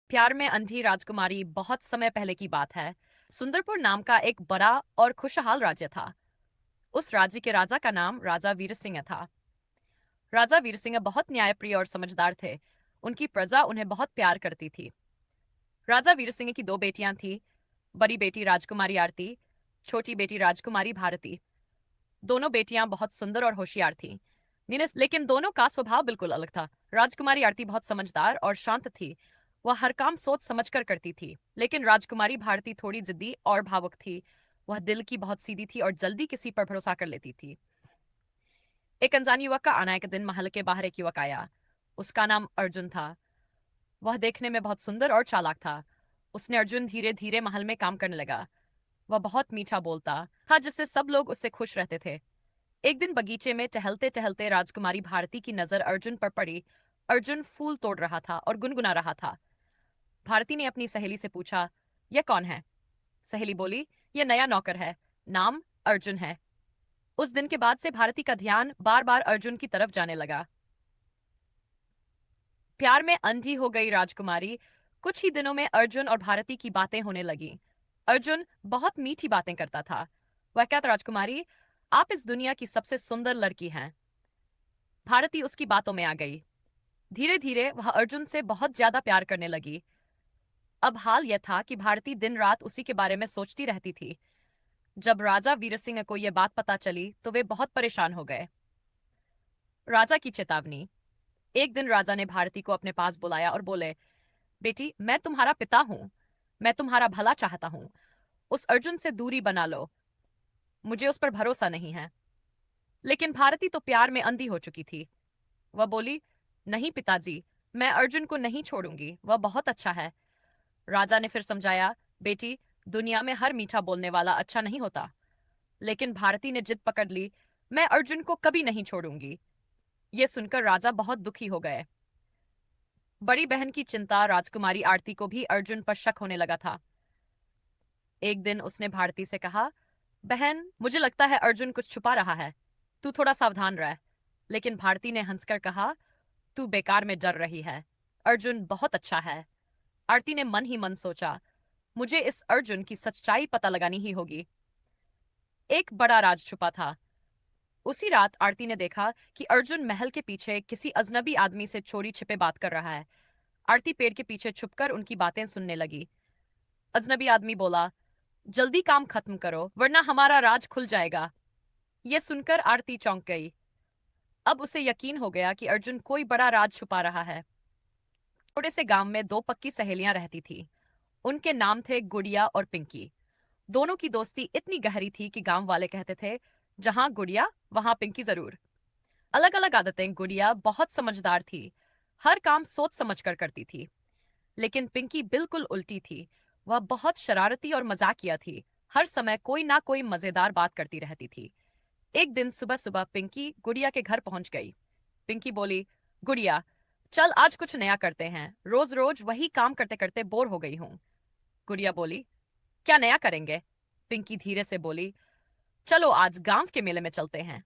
प्यार में अंधी राजकुमारी बहुत समय पहले की बात है। सुंदरपुर नाम का एक बड़ा और खुशहाल राज्य था। उस राज्य के राजा का नाम राजा वीर सिंह था। राजा वीर सिंह बहुत न्यायप्रिय और समझदार थे। उनकी प्रजा उन्हें बहुत प्यार करती थी। राजा वीर सिंह की दो बेटियां थीं। बड़ी बेटी राजकुमारी आरती, छोटी बेटी राजकुमारी भारती। दोनों बेटियां बहुत सुंदर और होशियार थीं। लेकिन दोनों का स्वभाव बिल्कुल अलग था। राजकुमारी आरती बहुत समझदार और शांत थी। वह हर काम सोच समझकर करती थी। लेकिन राजकुमारी भारती थोड़ी जिद्दी और भावुक थी। वह दिल की बहुत सीधी थी और जल्दी किसी पर भरोसा कर लेती थी। एक अनजान युवक का आना एक दिन महल के बाहर एक युवक आया। उसका नाम अर्जुन था। वह देखने में बहुत सुंदर और चालाक था। उसने अर्जुन धीरे धीरे महल में काम करने लगा। वह बहुत मीठा बोलता था जिससे सब लोग उससे खुश रहते थे। एक दिन बगीचे में टहलते टहलते राजकुमारी भारती की नजर अर्जुन पर पड़ी। अर्जुन फूल तोड़ रहा था और गुनगुना रहा था। भारती ने अपनी सहेली से पूछा, यह कौन है? सहेली बोली, यह नया नौकर है। नाम अर्जुन है। उस दिन के बाद से भारती का ध्यान बार बार अर्जुन की तरफ जाने लगा। प्यार में अंधी हो गई राजकुमारी। कुछ ही दिनों में अर्जुन और भारती की बातें होने लगी। अर्जुन बहुत मीठी बातें करता था। वह कहता, राजकुमारी, आप इस दुनिया की सबसे सुंदर लड़की हैं। भारती उसकी बातों में आ गई। धीरे धीरे वह अर्जुन से बहुत ज्यादा प्यार करने लगी। अब हाल यह था कि भारती दिन रात उसी के बारे में सोचती रहती थी। जब राजा वीर सिंह को यह बात पता चली तो वे बहुत परेशान हो गए। राजा की चेतावनी। एक दिन राजा ने भारती को अपने पास बुलाया और बोले, बेटी, मैं तुम्हारा पिता हूं। मैं तुम्हारा भला चाहता हूं। उस अर्जुन से दूरी बना लो। मुझे उस पर भरोसा नहीं है। लेकिन भारती तो प्यार में अंधी हो चुकी थी। वह बोली, नहीं पिताजी, मैं अर्जुन को नहीं छोड़ूंगी। वह बहुत अच्छा है। राजा ने फिर समझाया, बेटी, दुनिया में हर मीठा बोलने वाला अच्छा नहीं होता। लेकिन भारती ने जिद पकड़ ली, मैं अर्जुन को कभी नहीं छोड़ूंगी। यह सुनकर राजा बहुत दुखी हो गए। बड़ी बहन की चिंता राजकुमारी आरती को भी अर्जुन पर शक होने लगा था। एक दिन उसने भारती से कहा, बहन, मुझे लगता है अर्जुन कुछ छुपा रहा है। तू थोड़ा सावधान रह। लेकिन भारती ने हंसकर कहा, तू बेकार में डर रही है। अर्जुन बहुत अच्छा है। आरती ने मन ही मन सोचा, मुझे इस अर्जुन की सच्चाई पता लगानी ही होगी। एक बड़ा राज छुपा था। उसी रात आरती ने देखा कि अर्जुन महल के पीछे किसी अजनबी आदमी से चोरी छिपे बात कर रहा है। आरती पेड़ के पीछे छुपकर उनकी बातें सुनने लगी। अजनबी आदमी बोला, जल्दी काम खत्म करो वरना हमारा राज खुल जाएगा। यह सुनकर आरती चौंक गई। अब उसे यकीन हो गया कि अर्जुन कोई बड़ा राज छुपा रहा है। थोड़े से गांव में दो पक्की सहेलियां रहती थी। उनके नाम थे गुड़िया और पिंकी। दोनों की दोस्ती इतनी गहरी थी कि गांव वाले कहते थे, जहां गुड़िया वहां पिंकी जरूर। अलग अलग आदतें। गुड़िया बहुत समझदार थी। हर काम सोच समझ कर करती थी। लेकिन पिंकी बिल्कुल उल्टी थी। वह बहुत शरारती और मजाकिया थी। हर समय कोई ना कोई मजेदार बात करती रहती थी। एक दिन सुबह सुबह पिंकी गुड़िया के घर पहुंच गई। पिंकी बोली, गुड़िया, चल आज कुछ नया करते हैं। रोज रोज वही काम करते करते बोर हो गई हूँ। गुड़िया बोली, क्या नया करेंगे? पिंकी धीरे से बोली, चलो आज गांव के मेले में चलते हैं।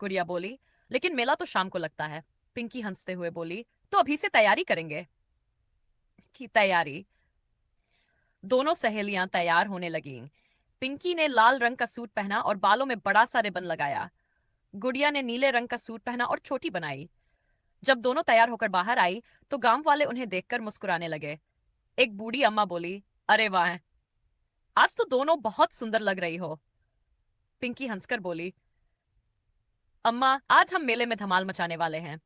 गुड़िया बोली, लेकिन मेला तो शाम को लगता है। पिंकी हंसते हुए बोली, तो अभी से तैयारी करेंगे। की तैयारी। दोनों सहेलियां तैयार होने लगीं। पिंकी ने लाल रंग का सूट पहना और बालों में बड़ा सा रिबन लगाया। गुड़िया ने नीले रंग का सूट पहना और छोटी बनाई। जब दोनों तैयार होकर बाहर आई तो गांव वाले उन्हें देखकर मुस्कुराने लगे। एक बूढ़ी अम्मा बोली, अरे वाह, आज तो दोनों बहुत सुंदर लग रही हो। पिंकी हंसकर बोली, अम्मा, आज हम मेले में धमाल मचाने वाले हैं।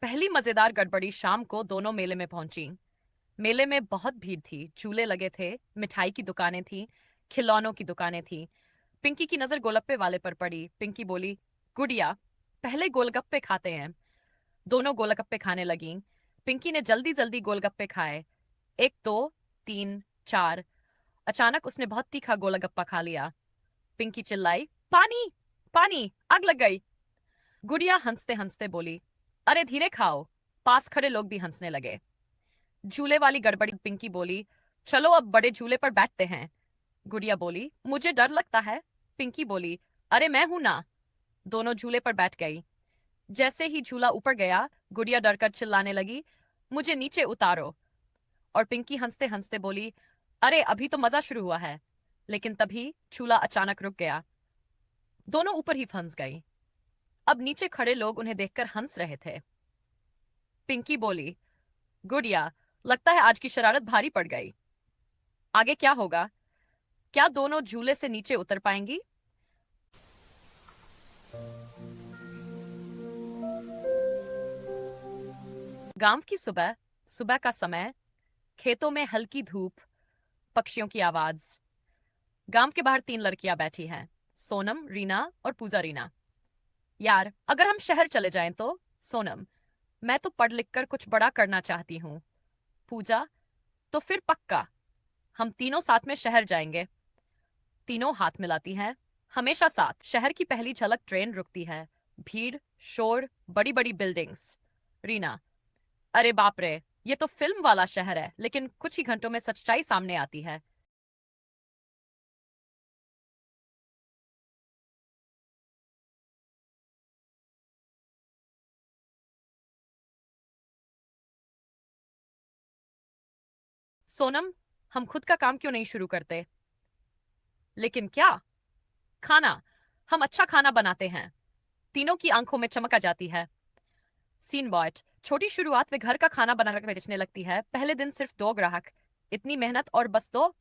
पहली मजेदार गड़बड़ी। शाम को दोनों मेले में पहुंची। मेले में बहुत भीड़ थी। झूले लगे थे, मिठाई की दुकानें थी, खिलौनों की दुकानें थी। पिंकी की नजर गोलगप्पे वाले पर पड़ी। पिंकी बोली, गुड़िया, पहले गोलगप्पे खाते हैं। दोनों गोलगप्पे खाने लगीं। पिंकी ने जल्दी जल्दी गोलगप्पे खाए। एक, दो, तीन, चार। अचानक उसने बहुत तीखा गोलगप्पा खा लिया। पिंकी चिल्लाई, पानी, पानी, आग लग गई। गुड़िया हंसते हंसते बोली, अरे धीरे खाओ। पास खड़े लोग भी हंसने लगे। झूले वाली गड़बड़ी। पिंकी बोली, चलो अब बड़े झूले पर बैठते हैं। गुड़िया बोली, मुझे डर लगता है। पिंकी बोली, अरे मैं हूं ना। दोनों झूले पर बैठ गई। जैसे ही झूला ऊपर गया, गुड़िया डरकर चिल्लाने लगी, मुझे नीचे उतारो। और पिंकी हंसते हंसते बोली, अरे अभी तो मजा शुरू हुआ है। लेकिन तभी चूल्हा अचानक रुक गया। दोनों ऊपर ही फंस गई। अब नीचे खड़े लोग उन्हें देखकर हंस रहे थे। पिंकी बोली, गुड़िया, लगता है आज की शरारत भारी पड़ गई। आगे क्या होगा? क्या दोनों झूले से नीचे उतर पाएंगी? गांव की सुबह, सुबह का समय, खेतों में हल्की धूप, पक्षियों की आवाज। गांव के बाहर तीन लड़कियां बैठी हैं, सोनम, रीना और पूजा रीना। यार, अगर हम शहर चले जाएं तो? सोनम, मैं तो पढ़ लिख कर कुछ बड़ा करना चाहती हूँ। पूजा, तो फिर पक्का हम तीनों साथ में शहर जाएंगे। तीनों हाथ मिलाती हैं। हमेशा साथ। शहर की पहली झलक, ट्रेन रुकती है, भीड़, शोर, बड़ी बड़ी बिल्डिंग्स। रीना, अरे बाप रे, ये तो फिल्म वाला शहर है। लेकिन कुछ ही घंटों में सच्चाई सामने आती है। सोनम, हम खुद का काम क्यों नहीं शुरू करते? लेकिन क्या? खाना। हम अच्छा खाना बनाते हैं। तीनों की आंखों में चमक आ जाती है। सीन बॉयट, छोटी शुरुआत, वे घर का खाना बनाकर बेचने लगती है। पहले दिन सिर्फ दो ग्राहक। इतनी मेहनत और बस दो।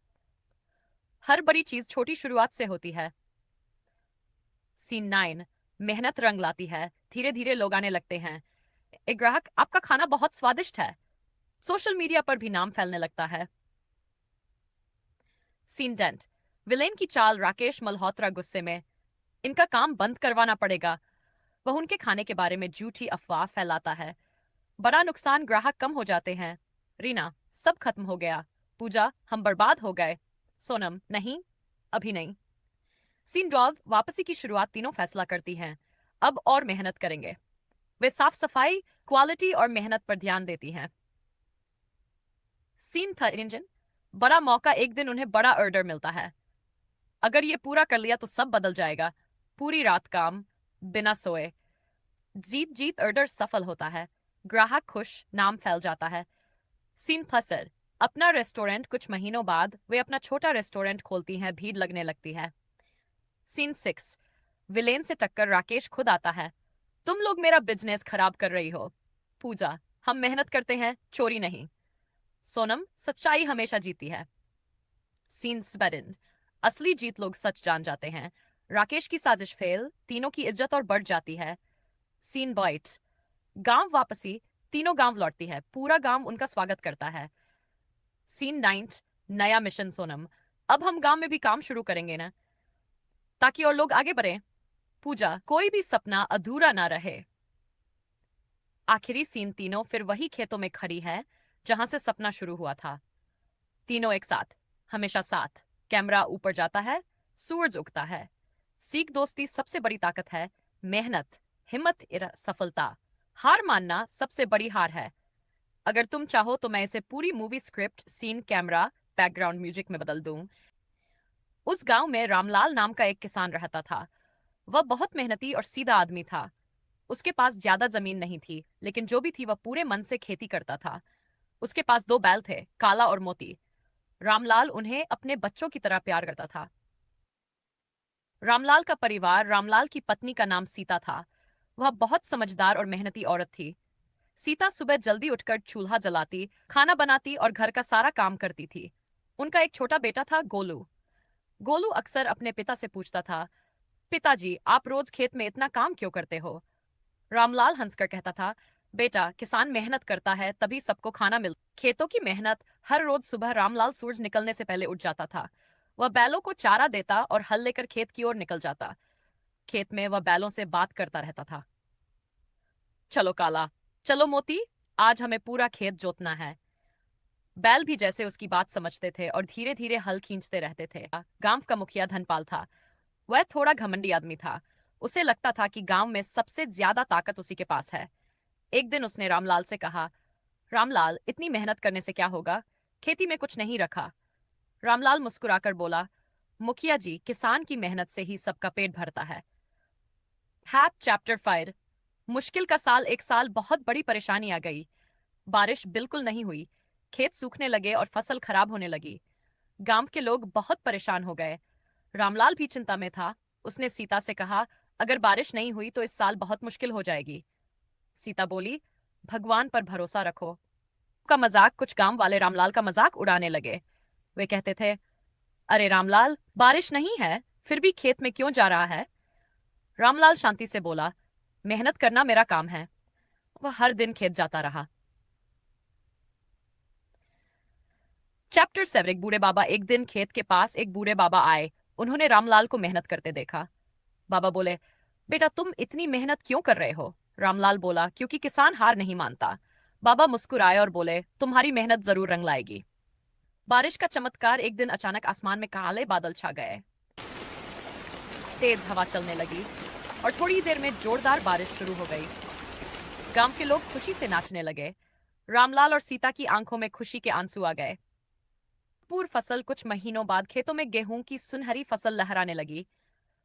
हर बड़ी चीज छोटी शुरुआत से होती है। सीन 9, मेहनत रंग लाती है। धीरे धीरे लोग आने लगते हैं। एक ग्राहक, आपका खाना बहुत स्वादिष्ट है। सोशल मीडिया पर भी नाम फैलने लगता है। सीन डेंट, विलेन की चाल, राकेश मल्होत्रा गुस्से में, इनका काम बंद करवाना पड़ेगा। वह उनके खाने के बारे में झूठी अफवाह फैलाता है। बड़ा नुकसान, ग्राहक कम हो जाते हैं। रीना, सब खत्म हो गया। पूजा, हम बर्बाद हो गए। सोनम, नहीं, अभी नहीं। सीन 12, वापसी की शुरुआत, तीनों फैसला करती हैं। अब और मेहनत करेंगे। वे साफ सफाई, क्वालिटी और मेहनत पर ध्यान देती हैं। सीन था इंजन, बड़ा मौका, एक दिन उन्हें बड़ा ऑर्डर मिलता है। अगर ये पूरा कर लिया तो सब बदल जाएगा। पूरी रात काम, बिना सोए। जीत जीत ऑर्डर सफल होता है। ग्राहक खुश, नाम फैल जाता है। सीन फसर, अपना रेस्टोरेंट, कुछ महीनों बाद वे अपना छोटा रेस्टोरेंट खोलती हैं, भीड़ लगने लगती है। सीन 6, विलेन से टक्कर, राकेश खुद आता है। तुम लोग मेरा बिजनेस खराब कर रही हो। पूजा, हम मेहनत करते हैं, चोरी नहीं। सोनम, सच्चाई हमेशा जीती है। सीन 7, असली जीत, लोग सच जान जाते हैं। राकेश की साजिश फेल, तीनों की इज्जत और बढ़ जाती है। सीन बॉइट, गांव वापसी, तीनों गांव लौटती है, पूरा गांव उनका स्वागत करता है। सीन 9, नया मिशन, सोनम, अब हम गांव में भी काम शुरू करेंगे ना, ताकि और लोग आगे बढ़े। पूजा, कोई भी सपना अधूरा ना रहे। आखिरी सीन, तीनों फिर वही खेतों में खड़ी है जहां से सपना शुरू हुआ था। तीनों एक साथ, हमेशा साथ। कैमरा ऊपर जाता है, सूरज उगता है। सीख, दोस्ती सबसे बड़ी ताकत है। मेहनत, हिम्मत, सफलता। हार मानना सबसे बड़ी हार है। अगर तुम चाहो तो मैं इसे पूरी movie script, scene, camera, background music में बदल दूं। उस गांव में रामलाल नाम का एक किसान रहता था। वह बहुत मेहनती और सीधा आदमी था। उसके पास ज्यादा जमीन नहीं थी, लेकिन जो भी थी वह पूरे मन से खेती करता था। उसके पास दो बैल थे, काला और मोती। रामलाल उन्हें अपने बच्चों की तरह प्यार करता था। रामलाल का परिवार, रामलाल की पत्नी का नाम सीता था। वह बहुत समझदार और मेहनती औरत थी। सीता सुबह जल्दी उठकर चूल्हा जलाती, खाना बनाती और घर का सारा काम करती थी। उनका एक छोटा बेटा था, गोलू। गोलू अक्सर अपने पिता से पूछता था, पिताजी, आप रोज खेत में इतना काम क्यों करते हो? रामलाल हंसकर कहता था, बेटा, किसान मेहनत करता है तभी सबको खाना मिल। खेतों की मेहनत। हर रोज सुबह रामलाल सूरज निकलने से पहले उठ जाता था। वह बैलों को चारा देता और हल लेकर खेत की ओर निकल जाता। खेत में वह बैलों से बात करता रहता था। चलो काला, चलो मोती, आज हमें पूरा खेत जोतना है। बैल भी जैसे उसकी बात समझते थे और धीरे धीरे हल खींचते रहते थे। गांव का मुखिया धनपाल था। वह थोड़ा घमंडी आदमी था। उसे लगता था कि गांव में सबसे ज्यादा ताकत उसी के पास है। एक दिन उसने रामलाल से कहा, रामलाल, इतनी मेहनत करने से क्या होगा? खेती में कुछ नहीं रखा। रामलाल मुस्कुराकर बोला, मुखिया जी, किसान की मेहनत से ही सबका पेट भरता है। हैप चैप्टर 5, मुश्किल का साल। एक साल बहुत बड़ी परेशानी आ गई। बारिश बिल्कुल नहीं हुई। खेत सूखने लगे और फसल खराब होने लगी। गांव के लोग बहुत परेशान हो गए। रामलाल भी चिंता में था। उसने सीता से कहा, अगर बारिश नहीं हुई तो इस साल बहुत मुश्किल हो जाएगी। सीता बोली, भगवान पर भरोसा रखो। का मजाक कुछ गांव वाले रामलाल का मजाक उड़ाने लगे। वे कहते थे, अरे रामलाल, बारिश नहीं है, फिर भी खेत में क्यों जा रहा है? रामलाल शांति से बोला, मेहनत करना मेरा काम है। वह हर दिन खेत जाता रहा। चैप्टर 7। एक बूढ़े बाबा। एक दिन खेत के पास एक बूढ़े बाबा आए। उन्होंने रामलाल को मेहनत करते देखा। बाबा बोले, बेटा तुम इतनी मेहनत क्यों कर रहे हो? रामलाल बोला, क्योंकि किसान हार नहीं मानता। बाबा मुस्कुराए और बोले, तुम्हारी मेहनत जरूर रंग लाएगी। बारिश का चमत्कार। एक दिन अचानक आसमान में काले बादल छा गए। तेज हवा चलने लगी और थोड़ी देर में जोरदार बारिश शुरू हो गई। गांव के लोग खुशी से नाचने लगे। रामलाल और सीता की आंखों में खुशी के आंसू आ गए। पूर्व फसल। कुछ महीनों बाद खेतों में गेहूं की सुनहरी फसल लहराने लगी।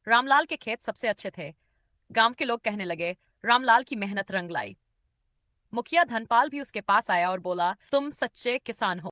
रामलाल के खेत सबसे अच्छे थे। गांव के लोग कहने लगे, रामलाल की मेहनत रंग लाई। मुखिया धनपाल भी उसके पास आया और बोला, तुम सच्चे किसान हो।